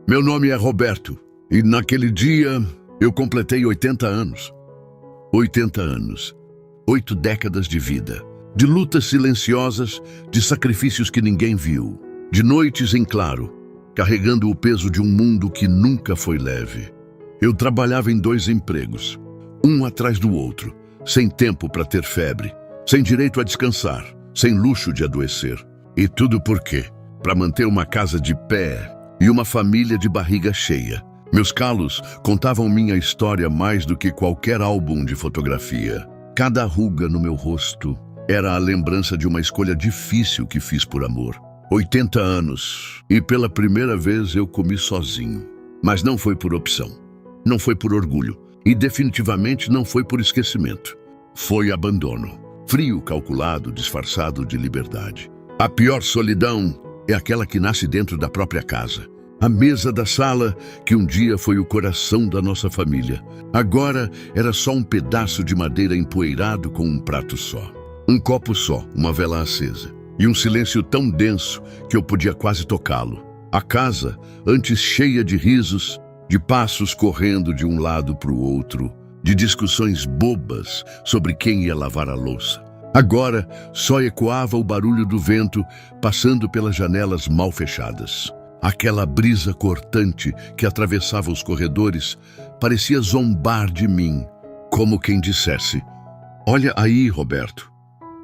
Meu nome é Roberto e naquele dia eu completei 80 anos. 80 anos. 8 décadas de vida. De lutas silenciosas, de sacrifícios que ninguém viu. De noites em claro, carregando o peso de um mundo que nunca foi leve. Eu trabalhava em 2 empregos, um atrás do outro, sem tempo para ter febre, sem direito a descansar, sem luxo de adoecer. E tudo por quê? Para manter uma casa de pé e uma família de barriga cheia. Meus calos contavam minha história mais do que qualquer álbum de fotografia. Cada ruga no meu rosto era a lembrança de uma escolha difícil que fiz por amor. 80 anos, e pela primeira vez eu comi sozinho. Mas não foi por opção, não foi por orgulho, e definitivamente não foi por esquecimento. Foi abandono, frio calculado, disfarçado de liberdade. A pior solidão é aquela que nasce dentro da própria casa. A mesa da sala, que um dia foi o coração da nossa família, agora era só um pedaço de madeira empoeirado com um prato só. Um copo só, uma vela acesa. E um silêncio tão denso que eu podia quase tocá-lo. A casa, antes cheia de risos, de passos correndo de um lado para o outro, de discussões bobas sobre quem ia lavar a louça. Agora só ecoava o barulho do vento passando pelas janelas mal fechadas. Aquela brisa cortante que atravessava os corredores parecia zombar de mim, como quem dissesse: "Olha aí, Roberto,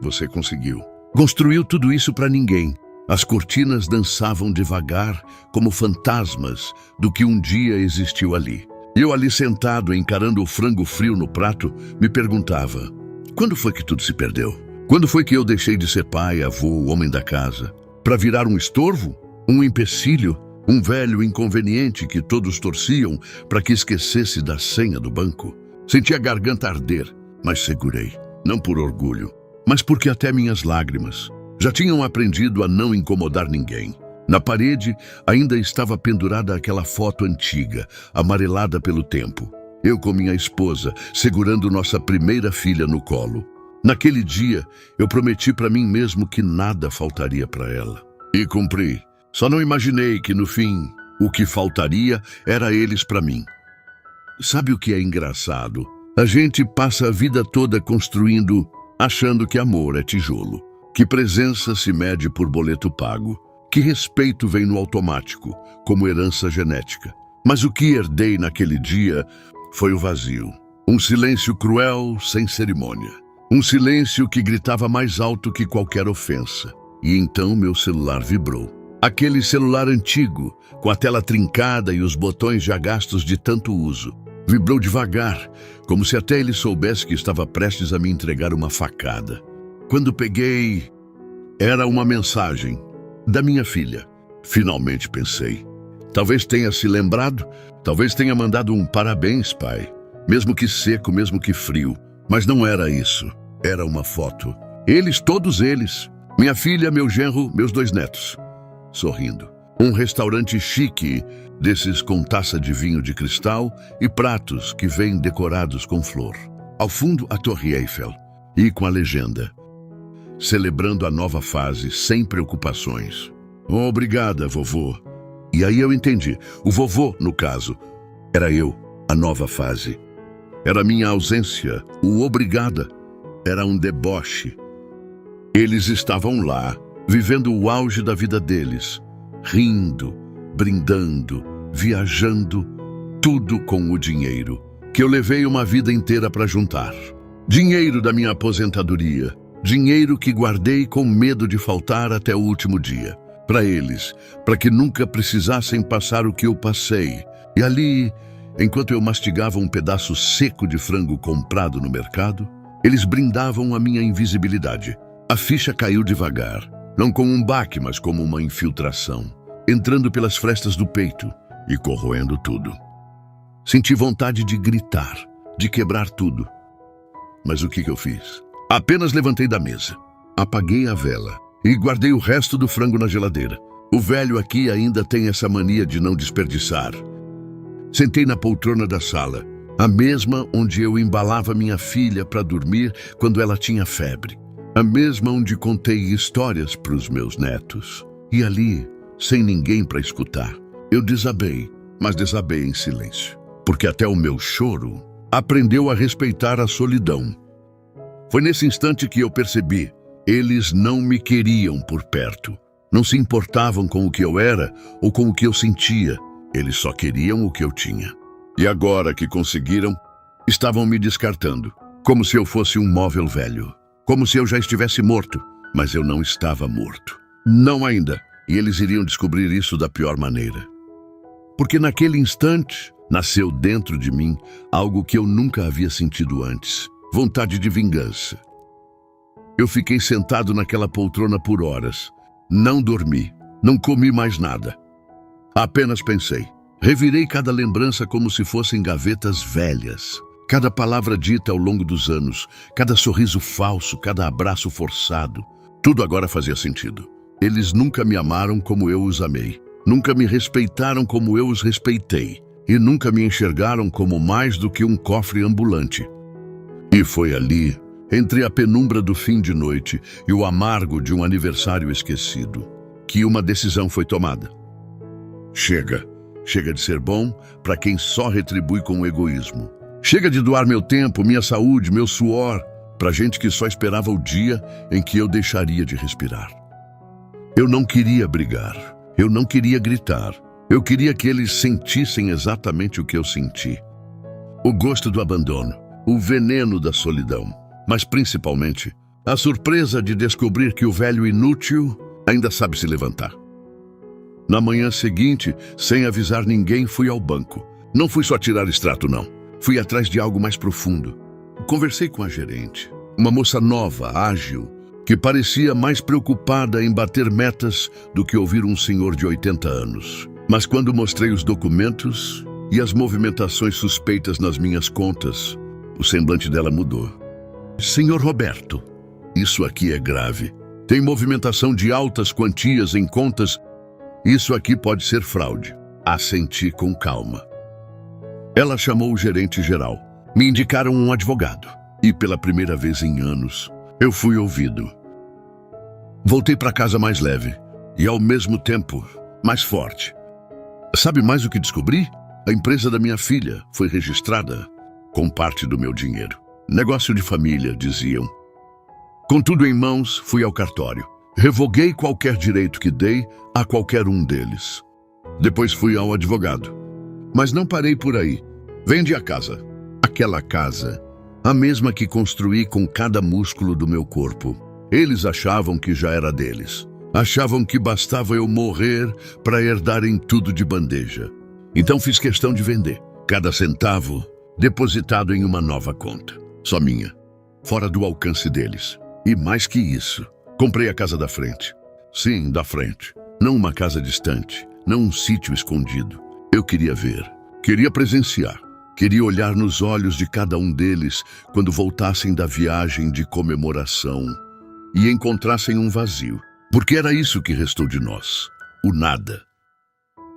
você conseguiu." Construiu tudo isso para ninguém. As cortinas dançavam devagar, como fantasmas do que um dia existiu ali. Eu ali sentado, encarando o frango frio no prato, me perguntava: quando foi que tudo se perdeu? Quando foi que eu deixei de ser pai, avô, homem da casa, para virar um estorvo? Um empecilho, um velho inconveniente que todos torciam para que esquecesse da senha do banco. Senti a garganta arder, mas segurei. Não por orgulho, mas porque até minhas lágrimas já tinham aprendido a não incomodar ninguém. Na parede ainda estava pendurada aquela foto antiga, amarelada pelo tempo. Eu com minha esposa, segurando nossa primeira filha no colo. Naquele dia, eu prometi para mim mesmo que nada faltaria para ela. E cumpri. Só não imaginei que, no fim, o que faltaria era eles para mim. Sabe o que é engraçado? A gente passa a vida toda construindo, achando que amor é tijolo, que presença se mede por boleto pago, que respeito vem no automático, como herança genética. Mas o que herdei naquele dia foi o vazio. Um silêncio cruel, sem cerimônia. Um silêncio que gritava mais alto que qualquer ofensa. E então meu celular vibrou. Aquele celular antigo, com a tela trincada e os botões já gastos de tanto uso. Vibrou devagar, como se até ele soubesse que estava prestes a me entregar uma facada. Quando peguei, era uma mensagem da minha filha. Finalmente pensei. Talvez tenha se lembrado, talvez tenha mandado um parabéns, pai. Mesmo que seco, mesmo que frio. Mas não era isso. Era uma foto. Eles, todos eles. Minha filha, meu genro, meus 2 netos. Sorrindo. Um restaurante chique, desses com taça de vinho de cristal e pratos que vêm decorados com flor. Ao fundo, a Torre Eiffel. E com a legenda: celebrando a nova fase, sem preocupações. Obrigada, vovô. E aí eu entendi. O vovô, no caso, era eu, a nova fase. Era minha ausência, o obrigada. Era um deboche. Eles estavam lá, vivendo o auge da vida deles, rindo, brindando, viajando, tudo com o dinheiro, que eu levei uma vida inteira para juntar. Dinheiro da minha aposentadoria, dinheiro que guardei com medo de faltar até o último dia. Para eles, para que nunca precisassem passar o que eu passei. E ali, enquanto eu mastigava um pedaço seco de frango comprado no mercado, eles brindavam a minha invisibilidade. A ficha caiu devagar, não como um baque, mas como uma infiltração, entrando pelas frestas do peito e corroendo tudo. Senti vontade de gritar, de quebrar tudo. Mas o que eu fiz? Apenas levantei da mesa, apaguei a vela e guardei o resto do frango na geladeira. O velho aqui ainda tem essa mania de não desperdiçar. Sentei na poltrona da sala, a mesma onde eu embalava minha filha para dormir quando ela tinha febre. A mesma onde contei histórias para os meus netos. E ali, sem ninguém para escutar, Eu desabei, mas desabei em silêncio, porque até o meu choro aprendeu a respeitar a solidão. Foi nesse instante que eu percebi, eles não me queriam por perto. Não se importavam com o que eu era ou com o que eu sentia. Eles só queriam o que eu tinha. E agora que conseguiram, estavam me descartando, como se eu fosse um móvel velho, como se eu já estivesse morto, mas eu não estava morto. Não ainda, e eles iriam descobrir isso da pior maneira. Porque naquele instante, nasceu dentro de mim algo que eu nunca havia sentido antes, vontade de vingança. Eu fiquei sentado naquela poltrona por horas, não dormi, não comi mais nada. Apenas pensei. Revirei cada lembrança como se fossem gavetas velhas. Cada palavra dita ao longo dos anos, cada sorriso falso, cada abraço forçado. Tudo agora fazia sentido. Eles nunca me amaram como eu os amei. Nunca me respeitaram como eu os respeitei. E nunca me enxergaram como mais do que um cofre ambulante. E foi ali, entre a penumbra do fim de noite e o amargo de um aniversário esquecido, que uma decisão foi tomada. Chega. Chega de ser bom para quem só retribui com o egoísmo. Chega de doar meu tempo, minha saúde, meu suor, para gente que só esperava o dia em que eu deixaria de respirar. Eu não queria brigar, eu não queria gritar. Eu queria que eles sentissem exatamente o que eu senti. O gosto do abandono, o veneno da solidão, mas principalmente a surpresa de descobrir que o velho inútil ainda sabe se levantar. Na manhã seguinte, sem avisar ninguém, fui ao banco. Não fui só tirar extrato, não. Fui atrás de algo mais profundo. Conversei com a gerente, uma moça nova, ágil, que parecia mais preocupada em bater metas do que ouvir um senhor de 80 anos. Mas quando mostrei os documentos e as movimentações suspeitas nas minhas contas, o semblante dela mudou. Senhor Roberto, isso aqui é grave. Tem movimentação de altas quantias em contas. Isso aqui pode ser fraude. Assenti com calma. Ela chamou o gerente geral. Me indicaram um advogado. E pela primeira vez em anos, eu fui ouvido. Voltei para casa mais leve e, ao mesmo tempo, mais forte. Sabe mais o que descobri? A empresa da minha filha foi registrada com parte do meu dinheiro. Negócio de família, diziam. Com tudo em mãos, fui ao cartório. Revoguei qualquer direito que dei a qualquer um deles. Depois fui ao advogado. Mas não parei por aí. Vendi a casa. Aquela casa, a mesma que construí com cada músculo do meu corpo. Eles achavam que já era deles. Achavam que bastava eu morrer para herdarem tudo de bandeja. Então fiz questão de vender. Cada centavo depositado em uma nova conta. Só minha. Fora do alcance deles. E mais que isso, comprei a casa da frente. Sim, da frente. Não uma casa distante, não um sítio escondido. Eu queria ver, queria presenciar, queria olhar nos olhos de cada um deles quando voltassem da viagem de comemoração e encontrassem um vazio. Porque era isso que restou de nós, o nada.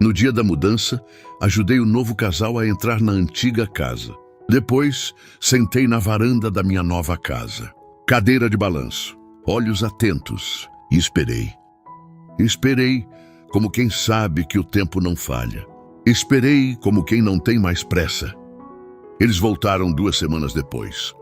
No dia da mudança, ajudei o novo casal a entrar na antiga casa. Depois, sentei na varanda da minha nova casa. Cadeira de balanço, olhos atentos, e esperei. Esperei como quem sabe que o tempo não falha. Esperei como quem não tem mais pressa. Eles voltaram 2 semanas depois.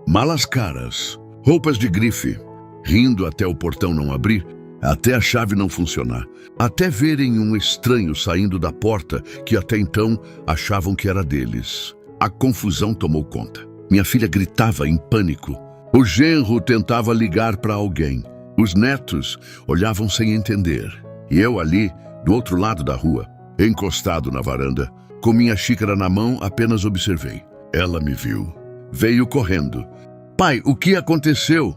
Malas caras, roupas de grife, rindo até o portão não abrir, até a chave não funcionar, até verem um estranho saindo da porta que até então achavam que era deles. A confusão tomou conta. Minha filha gritava em pânico. O genro tentava ligar para alguém. Os netos olhavam sem entender. E eu ali, do outro lado da rua, encostado na varanda, com minha xícara na mão, apenas observei. Ela me viu. Veio correndo. Pai, o que aconteceu?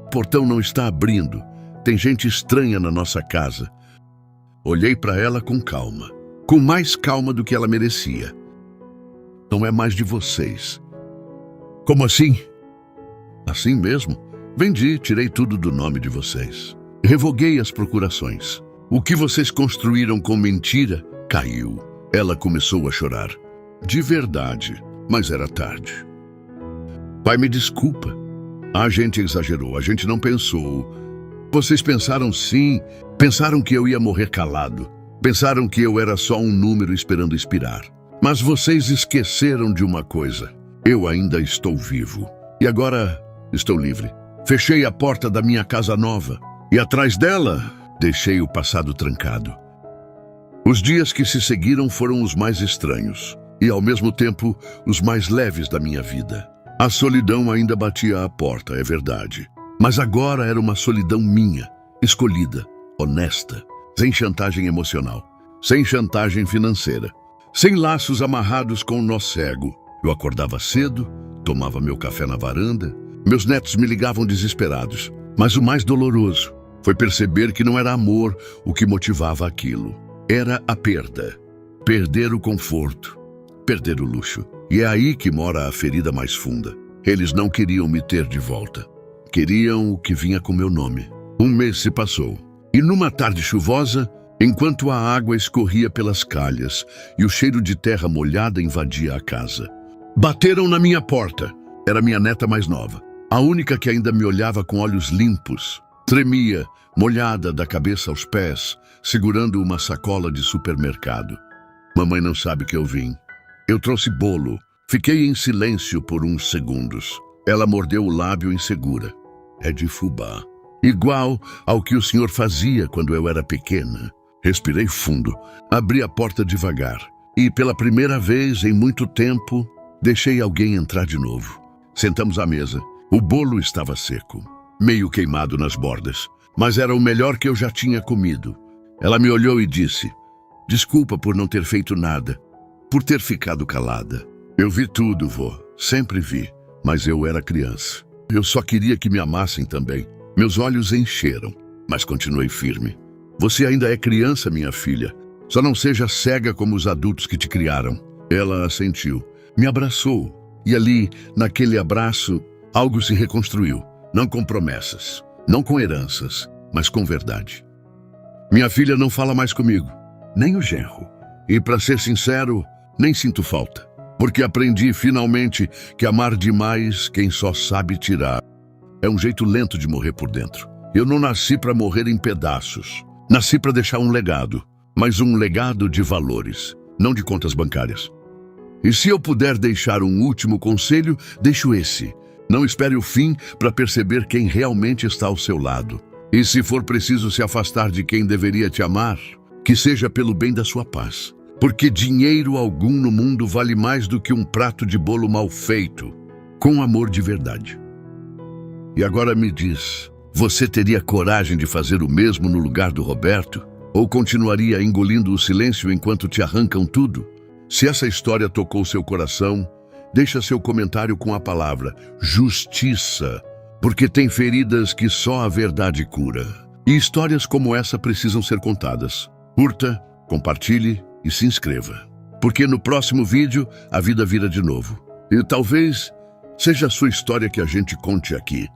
O portão não está abrindo. Tem gente estranha na nossa casa. Olhei para ela com calma. Com mais calma do que ela merecia. Não é mais de vocês. Como assim? Assim mesmo. Vendi, tirei tudo do nome de vocês. Revoguei as procurações. O que vocês construíram com mentira, caiu. Ela começou a chorar. De verdade, mas era tarde. Pai, me desculpa. A gente exagerou, a gente não pensou. Vocês pensaram sim, pensaram que eu ia morrer calado. Pensaram que eu era só um número esperando expirar. Mas vocês esqueceram de uma coisa. Eu ainda estou vivo. E agora estou livre. Fechei a porta da minha casa nova. E atrás dela, deixei o passado trancado. Os dias que se seguiram foram os mais estranhos. E, ao mesmo tempo, os mais leves da minha vida. A solidão ainda batia à porta, é verdade. Mas agora era uma solidão minha, escolhida, honesta, sem chantagem emocional, sem chantagem financeira, sem laços amarrados com um nó cego. Eu acordava cedo, tomava meu café na varanda, meus netos me ligavam desesperados. Mas o mais doloroso foi perceber que não era amor o que motivava aquilo. Era a perda. Perder o conforto, perder o luxo. E é aí que mora a ferida mais funda. Eles não queriam me ter de volta. Queriam o que vinha com meu nome. Um mês se passou. E numa tarde chuvosa, enquanto a água escorria pelas calhas e o cheiro de terra molhada invadia a casa, bateram na minha porta. Era minha neta mais nova, a única que ainda me olhava com olhos limpos. Tremia, molhada da cabeça aos pés, segurando uma sacola de supermercado. Mamãe não sabe que eu vim. Eu trouxe bolo. Fiquei em silêncio por uns segundos. Ela mordeu o lábio insegura. É de fubá. Igual ao que o senhor fazia quando eu era pequena. Respirei fundo. Abri a porta devagar. E pela primeira vez em muito tempo, deixei alguém entrar de novo. Sentamos à mesa. O bolo estava seco, meio queimado nas bordas, mas era o melhor que eu já tinha comido. Ela me olhou e disse: "Desculpa por não ter feito nada, por ter ficado calada. Eu vi tudo, vô, sempre vi, mas eu era criança. Eu só queria que me amassem também." Meus olhos encheram, mas continuei firme. "Você ainda é criança, minha filha. Só não seja cega como os adultos que te criaram." Ela assentiu, me abraçou, e ali, naquele abraço, algo se reconstruiu. Não com promessas, não com heranças, mas com verdade. Minha filha não fala mais comigo, nem o genro. E, para ser sincero, nem sinto falta. Porque aprendi finalmente que amar demais quem só sabe tirar é um jeito lento de morrer por dentro. Eu não nasci para morrer em pedaços. Nasci para deixar um legado, mas um legado de valores, não de contas bancárias. E se eu puder deixar um último conselho, deixo esse. Não espere o fim para perceber quem realmente está ao seu lado. E se for preciso se afastar de quem deveria te amar, que seja pelo bem da sua paz. Porque dinheiro algum no mundo vale mais do que um prato de bolo mal feito, com amor de verdade. E agora me diz, você teria coragem de fazer o mesmo no lugar do Roberto? Ou continuaria engolindo o silêncio enquanto te arrancam tudo? Se essa história tocou seu coração, deixa seu comentário com a palavra justiça, porque tem feridas que só a verdade cura. E histórias como essa precisam ser contadas. Curta, compartilhe e se inscreva, porque no próximo vídeo a vida vira de novo. E talvez seja a sua história que a gente conte aqui.